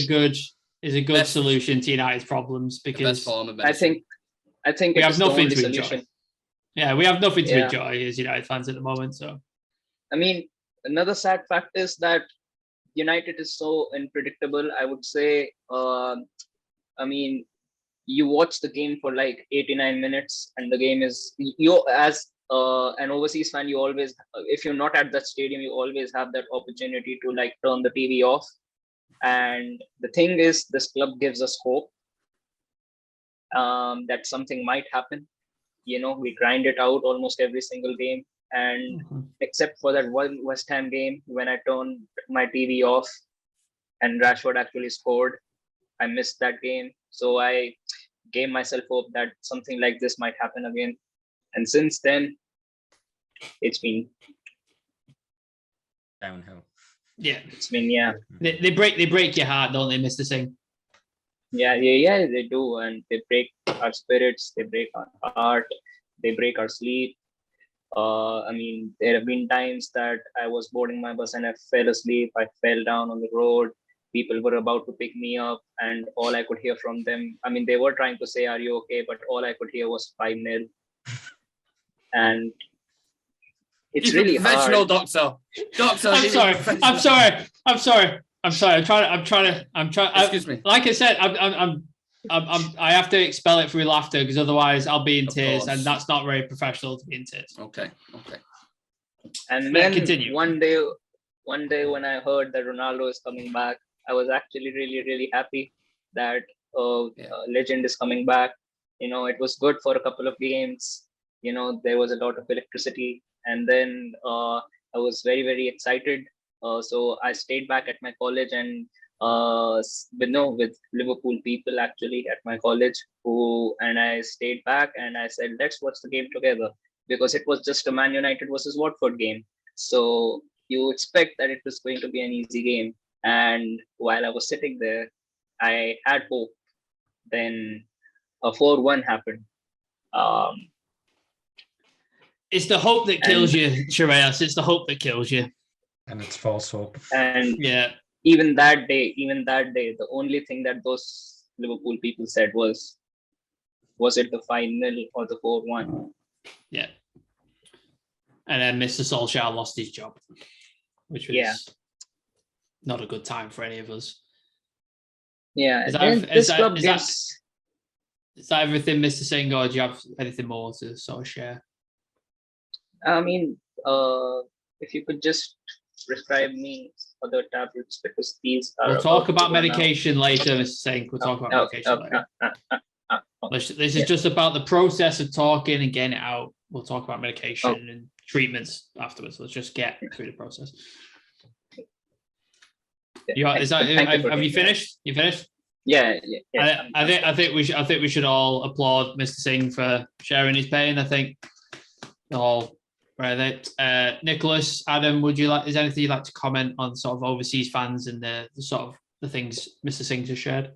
a good solution to United's problems, because
I think
we have nothing to
solution.
enjoy. Yeah, we have nothing to enjoy as United fans at the moment. So,
I mean, another sad fact is that United is so unpredictable. I would say, you watch the game for like 89 minutes, and the game is, as an overseas fan, you always, if you're not at that stadium, you always have that opportunity to like turn the TV off. And the thing is, this club gives us hope that something might happen. We grind it out almost every single game, and except for that one West Ham game when I turned my TV off and Rashford actually scored, I missed that game. So I gave myself hope that something like this might happen again. And since then, it's been
downhill.
Yeah,
it's been
They break your heart, don't they, Mr. Singh?
Yeah, they do, and they break our spirits, they break our heart, they break our sleep. There have been times that I was boarding my bus and I fell asleep. I fell down on the road. People were about to pick me up, and all I could hear from them, they were trying to say, "Are you okay?" But all I could hear was 5-0. And it's really
professional,
hard.
Doctor.
I'm sorry. I'm trying.
Excuse me.
Like I said, I have to expel it through laughter, because otherwise I'll be in tears, and that's not very professional to be in tears.
Okay.
And then
continue.
one day when I heard that Ronaldo is coming back, I was actually really, really happy that legend is coming back. It was good for a couple of games. There was a lot of electricity, and then I was very, very excited. So I stayed back at my college, and with Liverpool people actually at my college, and I stayed back and I said, let's watch the game together, because it was just a Man United versus Watford game. So you expect that it was going to be an easy game. And while I was sitting there, I had hope. Then a 4-1 happened.
It's the hope that kills you, Shreyas. It's the hope that kills you.
And it's false hope.
And
yeah,
even that day, the only thing that those Liverpool people said was it the 5-0 or the 4-1?
Yeah. And then Mr. Solskjaer lost his job, which was not a good time for any of us.
Yeah,
Is
then
that, is
this
that,
club
is that,
gives.
is that everything, Mr. Singh, or do you have anything more to sort of share?
I mean, if you could just prescribe me other tablets because these are
We'll talk
about to
about
run out.
medication later, Mr. Singh. We'll talk about medication later. This is
Yeah.
just about the process of talking and getting it out. We'll talk about medication
Oh.
and treatments afterwards. Let's just get through the process. Have you finished? You finished?
Yeah.
I think we should all applaud Mr. Singh for sharing his pain. I think all right. Nicholas, Adam, is there anything you'd like to comment on sort of overseas fans and the sort of the things Mr. Singh just shared?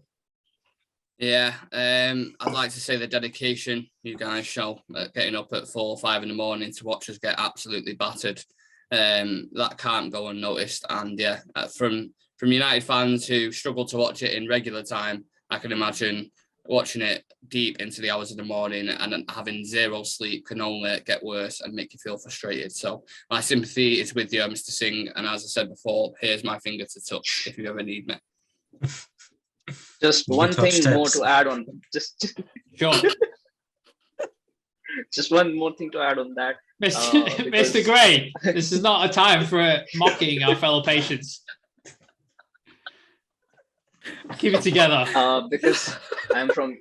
Yeah, I'd like to say the dedication you guys show getting up at 4 or 5 in the morning to watch us get absolutely battered. That can't go unnoticed. And yeah, from United fans who struggle to watch it in regular time, I can imagine watching it deep into the hours of the morning and having zero sleep can only get worse and make you feel frustrated. So my sympathy is with you, Mr. Singh. And as I said before, here's my finger to touch if you ever need me.
Just one thing more to add on. Just
sure.
Just one more thing to add on that.
Mr. Gray, this is not a time for mocking our fellow patients. Keep it together.
Because I'm from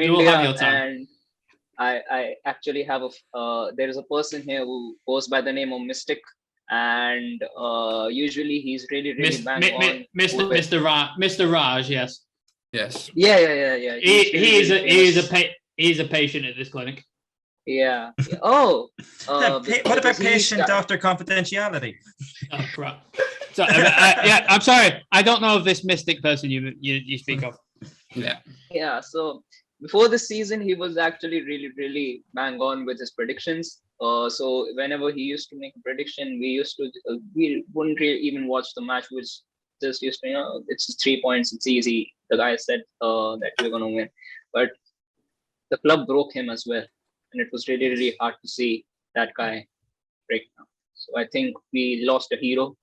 India, and I actually have there is a person here who goes by the name of Mystic, and usually he's really bang on.
Mr. Raj, yes.
Yes.
Yeah.
He is a patient at this clinic.
Yeah. Oh.
What about patient doctor confidentiality?
Oh, crap. So, I'm sorry. I don't know of this mystic person you speak of.
Yeah.
Yeah. So before this season, he was actually really bang on with his predictions. So whenever he used to make a prediction, we wouldn't really even watch the match. We just used to, it's just 3 points. It's easy. The guy said that we're gonna win, but the club broke him as well, and it was really hard to see that guy break down. So I think we lost a hero.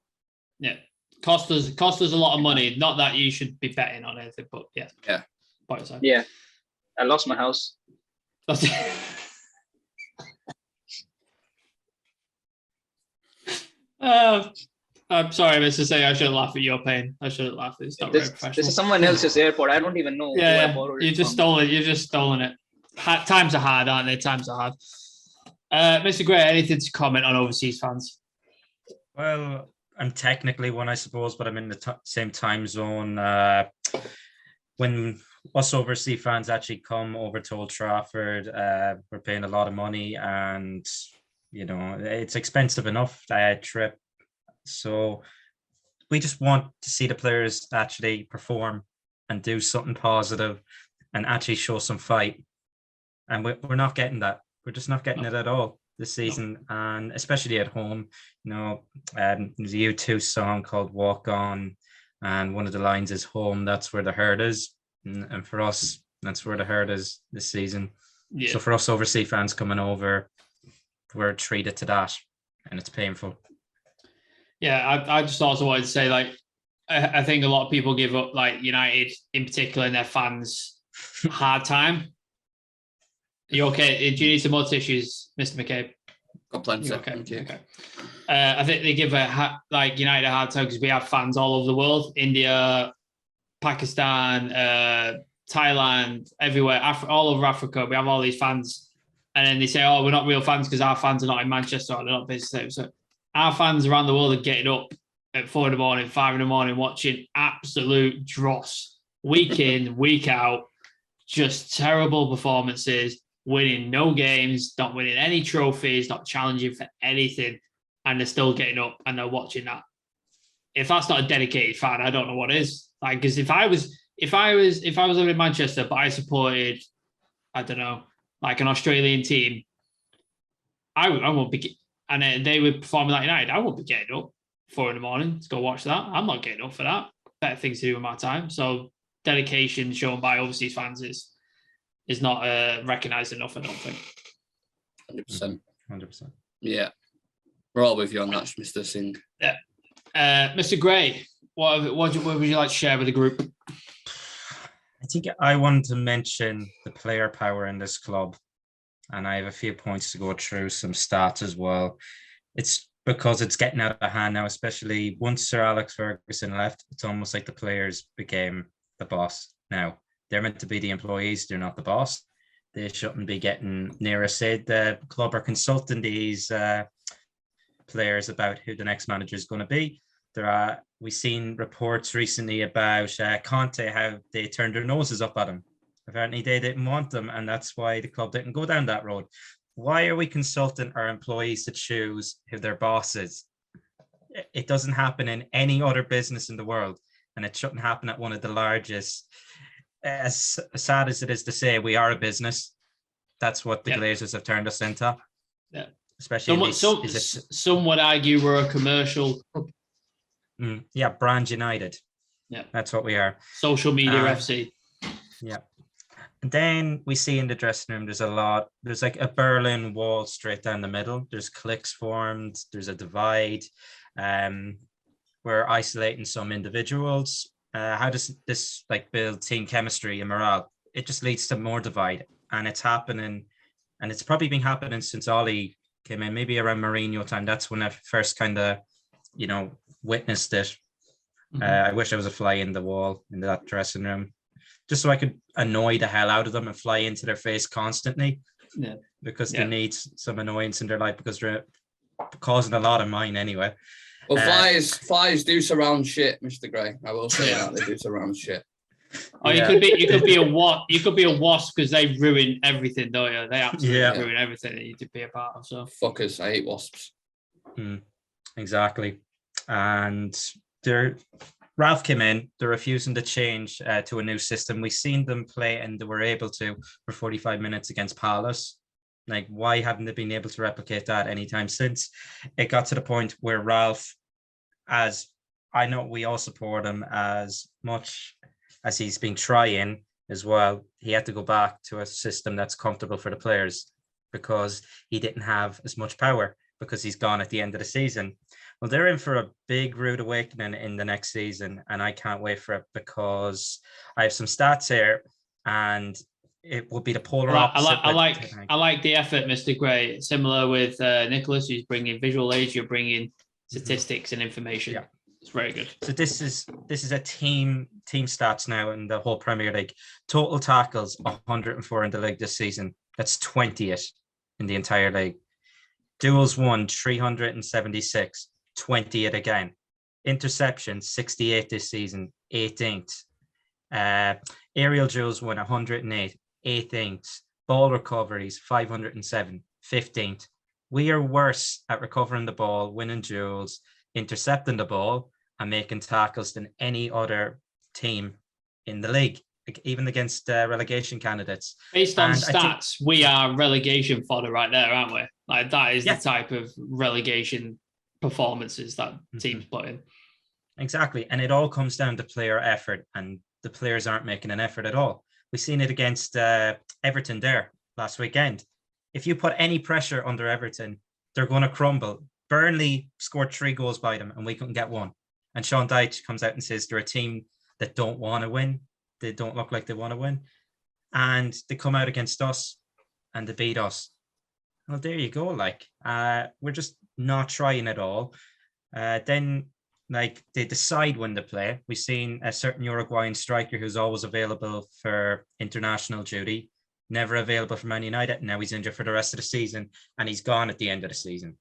Yeah, cost us a lot of money. Not that you should be betting on anything, but yeah.
Yeah, I lost my house.
I'm sorry, Mr. Say I shouldn't laugh at your pain. I shouldn't laugh. It's not very professional.
This is someone else's airport. I don't even know.
Yeah, you just stole it. You've just stolen it. Times are hard, aren't they? Times are hard. Mr. Gray, anything to comment on overseas fans?
Well, I'm technically one, I suppose, but I'm in the same time zone. When us overseas fans actually come over to Old Trafford, we're paying a lot of money, and it's expensive enough trip. So we just want to see the players actually perform and do something positive and actually show some fight. And we're not getting that. We're just not getting it at all this season, and especially at home. There's a U2 song called Walk On, and one of the lines is home, that's where the hurt is. And for us, that's where the hurt is this season. Yeah. So for us overseas fans coming over, we're treated to that, and it's painful.
Yeah, I just also wanted to say, I think a lot of people give up, United in particular, and their fans a hard time. Are you okay? Do you need some more tissues, Mr. McCabe?
Got plenty.
Okay. I think they give United a hard time because we have fans all over the world: India, Pakistan, Thailand, everywhere, all over Africa. We have all these fans, and then they say, "Oh, we're not real fans because our fans are not in Manchester or they're not based there." So our fans around the world are getting up at 4 in the morning, 5 in the morning, watching absolute dross week in, week out, just terrible performances. Winning no games, not winning any trophies, not challenging for anything, and they're still getting up and they're watching that. If that's not a dedicated fan, I don't know what is. Because if I was living in Manchester, but I supported, I don't know, an Australian team, I won't be, and they were performing like United, I won't be getting up 4 in the morning to go watch that. I'm not getting up for that. Better things to do with my time. So dedication shown by overseas fans is not recognised enough, I don't think.
100%.
100%.
Yeah. We're all with you on that, Mr. Singh.
Yeah. Mr. Gray, what would you like to share with the group?
I think I wanted to mention the player power in this club, and I have a few points to go through, some stats as well. It's because it's getting out of hand now, especially once Sir Alex Ferguson left. It's almost like the players became the boss now. They're meant to be the employees, they're not the boss. They shouldn't be getting near us. Say the club are consulting these players about who the next manager is going to be. We've seen reports recently about Conte, how they turned their noses up at him. Apparently they didn't want them, and that's why the club didn't go down that road. Why are we consulting our employees to choose who their boss is? It doesn't happen in any other business in the world, and it shouldn't happen at one of the largest. As sad as it is to say, we are a business. That's what the Glazers have turned us into.
Yeah.
Especially
some would argue we're a commercial club.
Yeah, Brand United.
Yeah.
That's what we are.
Social media FC.
Yeah. And then we see in the dressing room, there's like a Berlin Wall straight down the middle. There's cliques formed. There's a divide. We're isolating some individuals. How does this like build team chemistry and morale? It just leads to more divide, and it's happening, and it's probably been happening since Ollie came in, maybe around Mourinho time. That's when I first kind of, witnessed it. I wish I was a fly in the wall in that dressing room, just so I could annoy the hell out of them and fly into their face constantly.
Yeah,
because they need some annoyance in their life, because they're causing a lot of mine anyway.
Well, flies do surround shit, Mr. Gray. I will say that they do surround shit.
Oh, you could be a wasp. You could be a wasp because they ruin everything, don't you? They absolutely ruin everything that you to be a part of. So
fuckers, I hate wasps.
Exactly. And Ralph came in. They're refusing to change to a new system. We've seen them play, and they were able to for 45 minutes against Palace. Like, why haven't they been able to replicate that anytime since? It got to the point where Ralph, as I know we all support him as much as he's been trying as well, he had to go back to a system that's comfortable for the players, because he didn't have as much power, because he's gone at the end of the season. Well, they're in for a big rude awakening in the next season, and I can't wait for it, because I have some stats here, and it will be the polar opposite.
I like the effort, Mr. Gray. Similar with Nicholas, who's bringing visual aids. You're bringing statistics and information. Yeah. It's very good.
So this is a team stats now in the whole Premier League. Total tackles 104 in the league this season. That's 20th in the entire league. Duels won 376, 20th again. Interceptions 68 this season, 18th. Aerial duels won 108, 18th. Ball recoveries 507, 15th. We are worse at recovering the ball, winning duels, intercepting the ball, and making tackles than any other team in the league, even against relegation candidates.
Based on stats, we are relegation fodder right there, aren't we? Like, that is the type of relegation performances that teams put in.
Exactly. And it all comes down to player effort, and the players aren't making an effort at all. We've seen it against Everton there last weekend. If you put any pressure under Everton, they're going to crumble. Burnley scored 3 goals by them, and we couldn't get one. And Sean Dyche comes out and says they're a team that don't want to win. They don't look like they want to win. And they come out against us and they beat us. Well, there you go. Like, we're just not trying at all. Then, like, they decide when to play. We've seen a certain Uruguayan striker who's always available for international duty, never available for Man United. Now he's injured for the rest of the season, and he's gone at the end of the season.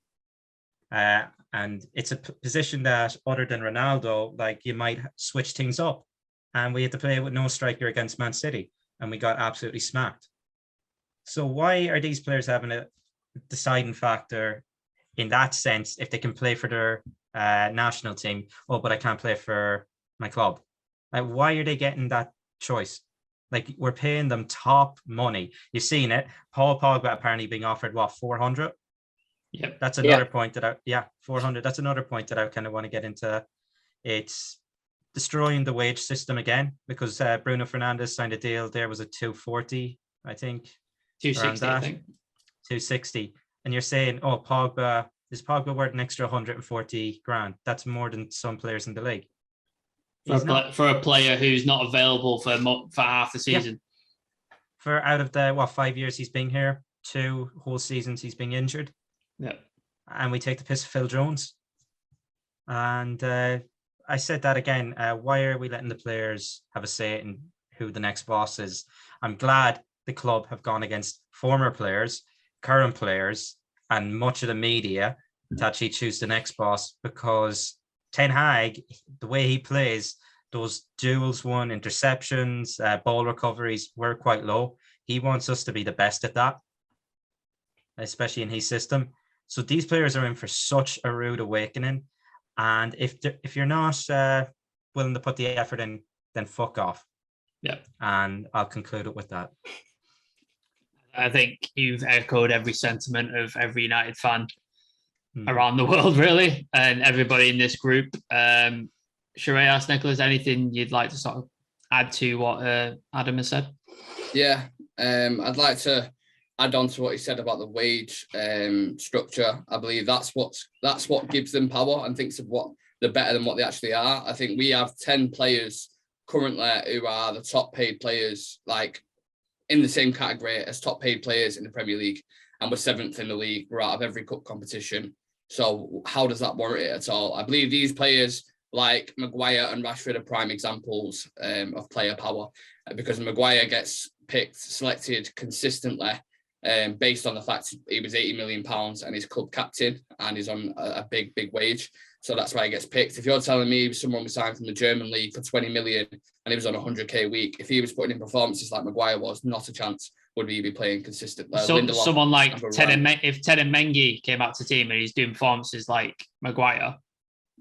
And it's a position that, other than Ronaldo, like, you might switch things up. And we had to play with no striker against Man City, and we got absolutely smacked. So why are these players having a deciding factor in that sense if they can play for their national team? Oh, but I can't play for my club. Like, why are they getting that choice? Like, we're paying them top money. You've seen it. Paul Pogba apparently being offered, 400?
Yep.
That's another point that 400. That's another point that I kind of want to get into. It's destroying the wage system again, because Bruno Fernandes signed a deal there, was it 240, I think?
260, I think.
260. And you're saying, is Pogba worth an extra 140 grand? That's more than some players in the league.
for a player who's not available for half the season.
Yeah. For out of the 5 years he's been here, 2 whole seasons he's been injured.
Yeah.
And we take the piss of Phil Jones. And I said that again. Why are we letting the players have a say in who the next boss is? I'm glad the club have gone against former players, current players, and much of the media to actually choose the next boss, because Ten Hag, the way he plays, those duels won, interceptions, ball recoveries were quite low. He wants us to be the best at that, especially in his system. So these players are in for such a rude awakening. And if you're not willing to put the effort in, then fuck off.
Yeah.
And I'll conclude it with that.
I think you've echoed every sentiment of every United fan around the world, really, and everybody in this group. Should I ask Nicholas anything you'd like to sort of add to what Adam has said?
Yeah, I'd like to add on to what he said about the wage structure. I believe that's what gives them power and thinks of what they're better than what they actually are. I think we have 10 players currently who are the top paid players, like in the same category as top paid players in the Premier League, and we're 7th in the league. We're out of every cup competition. So how does that warrant it at all? I believe these players like Maguire and Rashford are prime examples of player power, because Maguire gets selected consistently based on the fact he was £80 million and he's club captain and he's on a big wage. So that's why he gets picked. If you're telling me someone was signed from the German league for 20 million and he was on 100k a week, if he was putting in performances like Maguire was, not a chance would he be playing consistently.
So someone like if Ted Mengi came out to the team and he's doing performances like Maguire,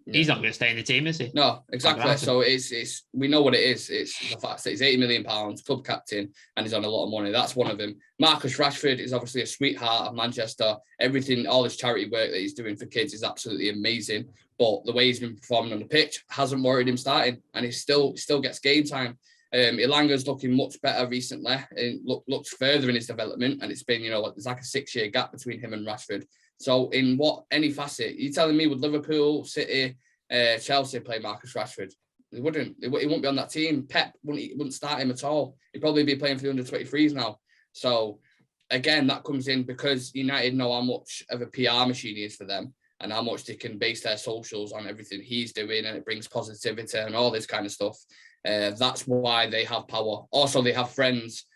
he's not going to stay in the team, is he?
No, exactly. So it's we know what it is. It's the fact that he's £80 million, club captain, and he's on a lot of money. That's one of them. Marcus Rashford is obviously a sweetheart of Manchester. Everything, all his charity work that he's doing for kids is absolutely amazing. But the way he's been performing on the pitch hasn't worried him starting, and he still gets game time. Ilanga's looking much better recently and looks further in his development, and it's been, there's like a 6-year gap between him and Rashford. So in any facet, you telling me would Liverpool, City, Chelsea play Marcus Rashford? He wouldn't. He wouldn't be on that team. Pep wouldn't start him at all. He'd probably be playing for the under-23s now. So again, that comes in because United know how much of a PR machine he is for them and how much they can base their socials on everything he's doing, and it brings positivity and all this kind of stuff. That's why they have power. Also, they have friends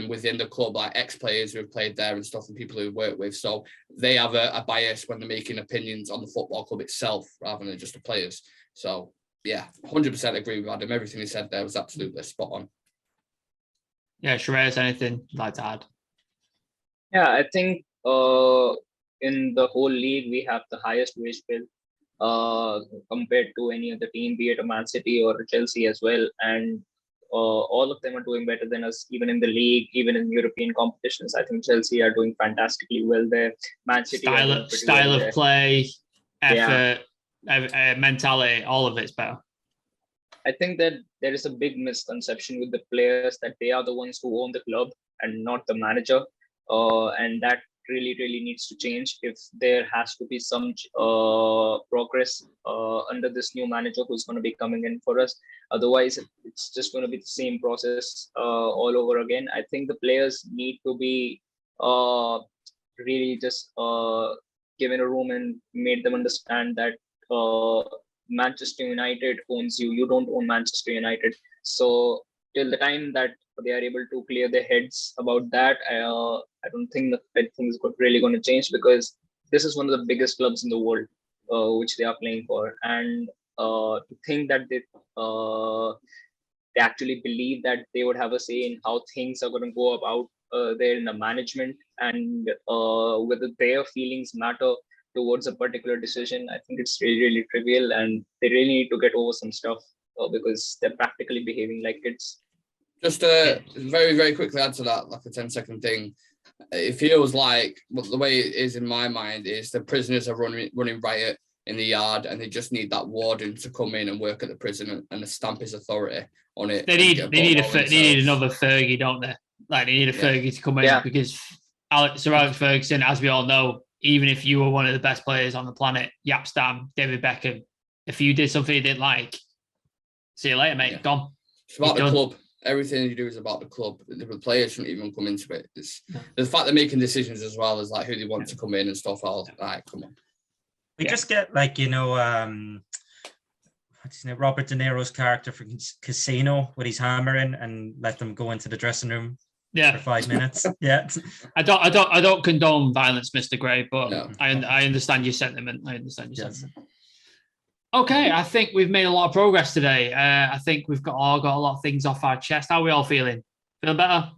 within the club, like ex-players who have played there and stuff, and people who work with. So they have a bias when they're making opinions on the football club itself rather than just the players. So yeah, 100% agree with Adam. Everything he said there was absolutely spot on.
Yeah, Shreyas, anything you'd like to add?
Yeah, I think in the whole league, we have the highest wage bill compared to any other team, be it a Man City or Chelsea as well. And all of them are doing better than us, even in the league, even in European competitions. I think Chelsea are doing fantastically well there. Man City
style of play, effort, mentality, all of it's better.
I think that there is a big misconception with the players that they are the ones who own the club and not the manager, and that really needs to change if there has to be some progress under this new manager who's going to be coming in for us. Otherwise, it's just going to be the same process all over again. I think the players need to be really just given a room and made them understand that Manchester United owns you. You don't own Manchester United. So till the time that they are able to clear their heads about that, I don't think that things are really going to change, because this is one of the biggest clubs in the world which they are playing for. And to think that they actually believe that they would have a say in how things are going to go about there in the management, and whether their feelings matter towards a particular decision, I think it's really trivial, and they really need to get over some stuff because they're practically behaving like kids.
Just very quickly add to that, like a 10-second thing. It feels like the way it is in my mind is the prisoners are running riot in the yard, and they just need that warden to come in and work at the prison and stamp his authority on it.
They need another Fergie, don't they? Like, they need a Fergie to come in, because Sir Alex Ferguson, as we all know, even if you were one of the best players on the planet, Yapstam, David Beckham, if you did something you didn't like, See you later, mate.
Yeah.
Gone.
It's about
You're
the
done.
club. Everything you do is about the club. The players shouldn't even come into it. The fact they're making decisions as well as like who they want to come in and stuff. Like, come on.
We just get like, you know, what's his name? Robert De Niro's character from Casino with his hammer in and let them go into the dressing room for 5 minutes. Yeah.
I don't condone violence, Mr. Gray, but
No.
I understand your sentiment. Sentiment. Okay, I think we've made a lot of progress today. I think we've all got a lot of things off our chest. How are we all feeling? Feeling better?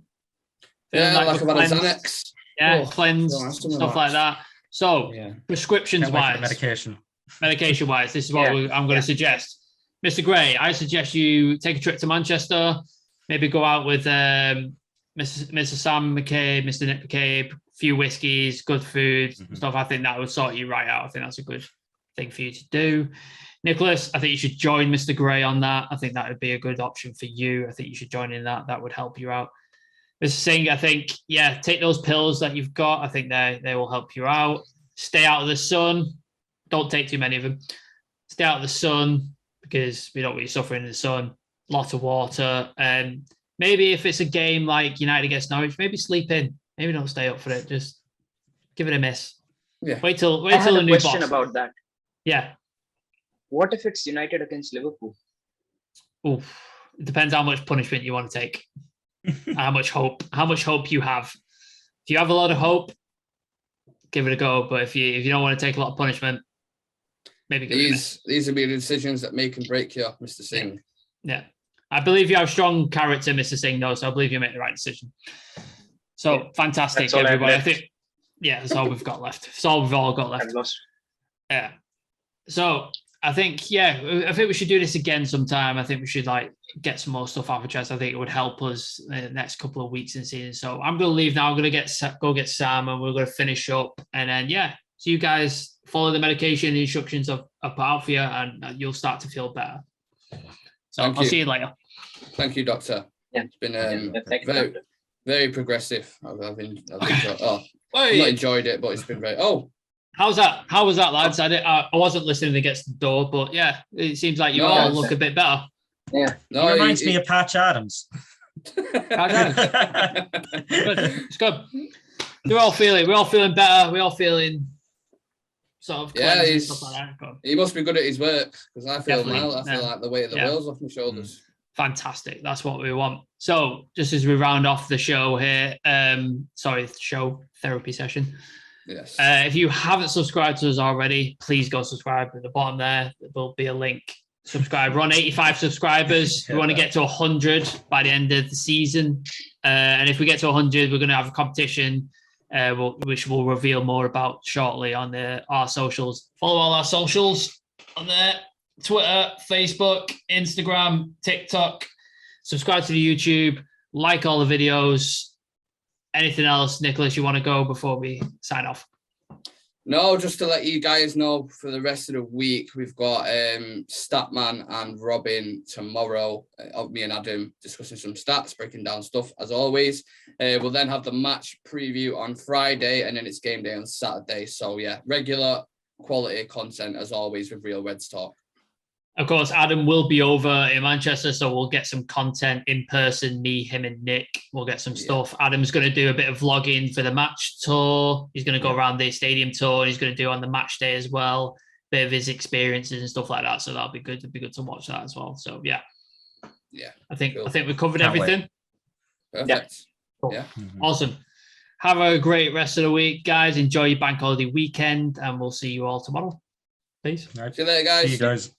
Feeling like
we're
I've had a
cleansed?
Xanax.
Yeah, cleansed, stuff like that. So, prescriptions wise, medication wise, this is what I'm going to suggest. Mr. Gray, I suggest you take a trip to Manchester, maybe go out with Mr. Sam McCabe, Mr. Nick McCabe, a few whiskies, good food, stuff. I think that would sort you right out. I think that's a good thing for you to do. Nicholas, I think you should join Mr. Gray on that. I think that would be a good option for you. I think you should join in that. That would help you out. Mr. Singh, I think, take those pills that you've got. I think they will help you out. Stay out of the sun. Don't take too many of them. Stay out of the sun because we don't want you suffering in the sun. Lots of water. And maybe if it's a game like United against Norwich, maybe sleep in. Maybe don't stay up for it. Just give it a miss.
Yeah.
Wait till
I had
a
a
new
question
boss.
about that.
Yeah.
What if it's United against Liverpool?
Oof. It depends how much punishment you want to take. How much hope you have. If you have a lot of hope, give it a go. But if you don't want to take a lot of punishment, maybe give it a miss.
These will be the decisions that make and break you, Mr. Singh.
Yeah. I believe you have strong character, Mr. Singh, though, so I believe you make the right decision. So fantastic, everybody. I think that's all we've got left. That's all we've all got left. Yeah. So I think we should do this again sometime. I think we should get some more stuff off our chest. I think it would help us in the next couple of weeks in season. So I'm going to leave now. I'm going to go get Sam and we're going to finish up. And then, so you guys follow the medication instructions I've put out for you and you'll start to feel better. So I'll see you later.
Thank you, Doctor.
Yeah.
It's been very progressive. I've enjoyed, I've not enjoyed it, but it's been very,
How was that, lads? I wasn't listening against the door, but it seems like you all look a bit better.
Yeah.
No, it reminds me of Patch Adams.
Good. It's good. We're all feeling better. We're all feeling sort of and stuff like that.
He must be good at his work because I feel
Definitely,
I feel like the weight of the world's off my shoulders.
Fantastic. That's what we want. So just as we round off the show here, therapy session.
Yes.
If you haven't subscribed to us already, please go subscribe. At the bottom there will be a link. Subscribe. We're on 85 subscribers. We want to get to 100 by the end of the season. And if we get to 100, we're going to have a competition, which we'll reveal more about shortly on our socials. Follow all our socials on there. Twitter, Facebook, Instagram, TikTok. Subscribe to the YouTube. Like all the videos. Anything else, Nicholas, you want to go before we sign off?
No, just to let you guys know for the rest of the week, we've got Statman and Robin tomorrow. Me and Adam discussing some stats, breaking down stuff as always. We'll then have the match preview on Friday and then it's game day on Saturday. So regular quality content as always with Real Reds Talk.
Of course, Adam will be over in Manchester, so we'll get some content in person, me, him, and Nick. We'll get some stuff. Adam's going to do a bit of vlogging for the match tour. He's going to go around the stadium tour, and he's going to do on the match day as well, bit of his experiences and stuff like that. So that'll be good. It'll be good to watch that as well. So I think we covered everything.
Perfect.
Yeah. Cool.
Yeah.
Awesome. Have a great rest of the week, guys. Enjoy your bank holiday weekend, and we'll see you all tomorrow. Peace.
All right. See you later, guys.
See you guys.